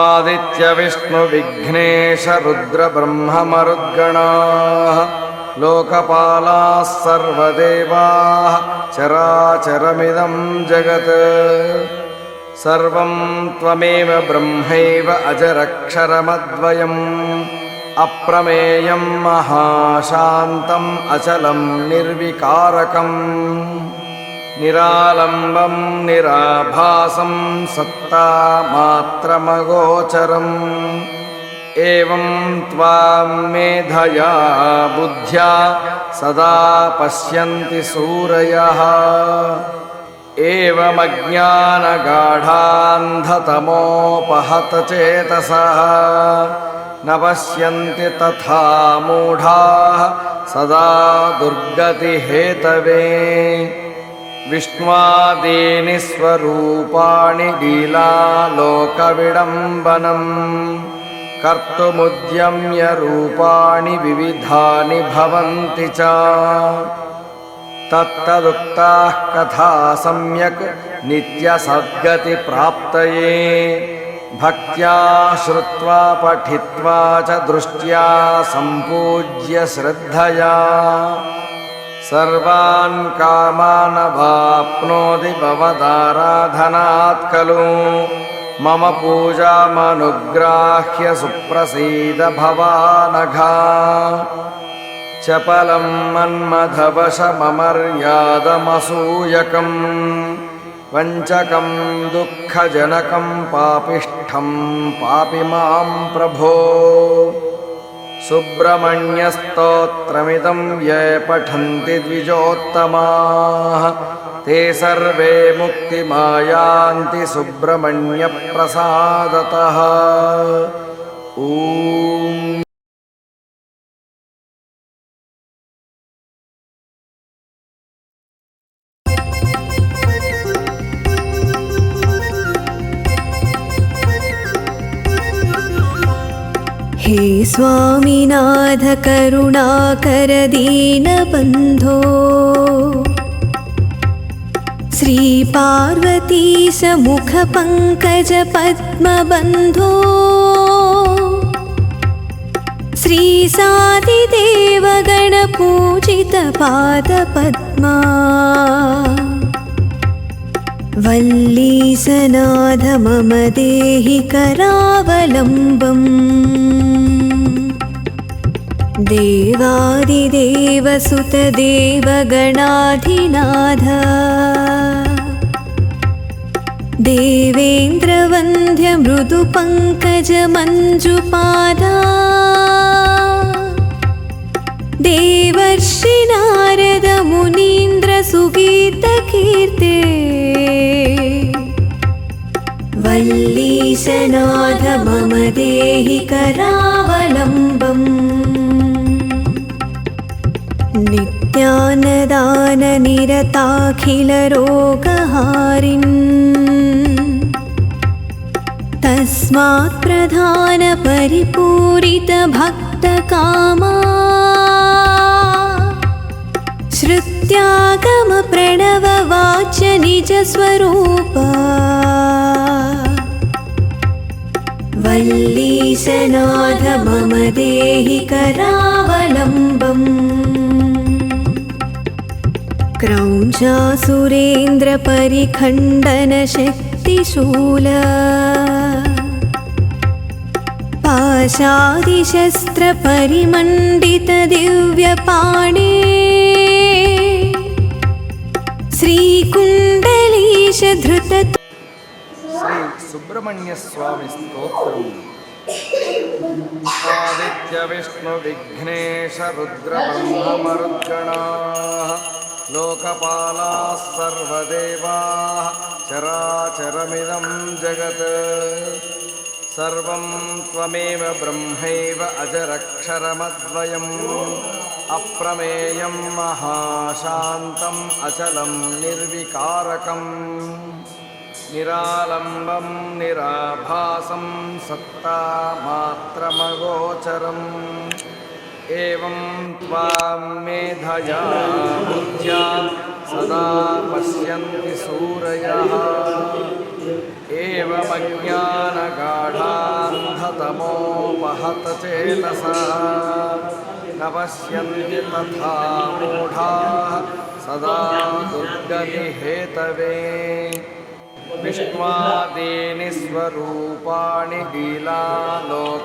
आदित्यविष्णुविघ्नेश रुद्रब्रह्ममरुद्गणाः लोकपालाः सर्वदेवाः चराचरमिदं जगत् सर्वं त्वमेव ब्रह्मैव अजरक्षरमद्वयम् अप्रमेयं महाशान्तम् अचलं निर्विकारकम् निरालम्बं निराभासं सत्तामात्रमगोचरम् एवं त्वां मेधया बुद्ध्या सदा पश्यन्ति सूरयः एवमज्ञानगाढान्धतमोपहतचेतसः न पश्यन्ति तथा मूढाः सदा दुर्गतिहेतवे विष्णुवादीनि स्वरूपाणि लीलालोकविडम्बनम् कर्तुमुद्यम्य रूपाणि विविधानि भवन्ति च तत्तदुक्ताः कथा सम्यक् नित्यसद्गतिप्राप्तये भक्त्या श्रुत्वा पठित्वा च दृष्ट्या सम्पूज्य श्रद्धया सर्वान् कामान् वाप्नोति भवदाराधनात् खलु मम पूजामनुग्राह्य सुप्रसीद भवानघा चपलं मन्मथवशममर्यादमसूयकम् वञ्चकं दुःखजनकं पापिष्ठं पापि मां प्रभो सुब्रह्मण्यस्तोत्रमिदं ये पठन्ति द्विजोत्तमाः ते सर्वे मुक्तिमायान्ति सुब्रह्मण्यप्रसादतः ॐ। हे स्वामिनाथ करुणाकर दीनबन्धो श्रीपार्वतीश मुखपङ्कज पद्मबन्धो श्रीसादिदेव गणपूजित पादपद्मा वल्लीसनाथ मम देहि करावलम्बम् देवादिदेव सुतदेव गणाधिनाथ देवेन्द्रवन्द्य मृदुपङ्कज मञ्जुपादा देवर्षि नारद मुनीन्द्र सुगीतकीर्ते वल्लीशनाथ मम देहि करावलम्बम् नित्यानदाननिरताखिलरोगहारिन् तस्मात् प्रधानपरिपूरितभक्तकामा श्रुत्यागमप्रणववाच्य निजस्वरूपा वल्लीशनाथ मम देहि करावलम्बम् क्रौञ्चासुरेन्द्रपरिखण्डनशक्तिशूल पाशादिशस्त्रपरिमण्डितदिव्यपाणे श्रीकुण्डलीश धृत श्री सुब्रह्मण्य स्वामी स्तोत्रम् आदित्यविष्णुविघ्नेश रुद्रब्रह्ममरुद्गणाः लोकपालाः सर्वदेवाः चराचरमिदं जगत् सर्वं त्वमेव ब्रह्मैव अजरक्षरमद्वयम् अप्रमेयं महाशान्तम् अचलं निर्विकारकम् निरालम्बं निराभासं सत्तामात्रमगोचरम् एवं त्वां मेधया बुद्ध्या सदा पश्यन्ति सूरयः एवमज्ञानगाढान्धतमोपहतचेतसः न पश्यन्ति तथा मूढाः सदा दुर्गतिहेतवे विश्वादीनि स्वरूपाणि लीलालोके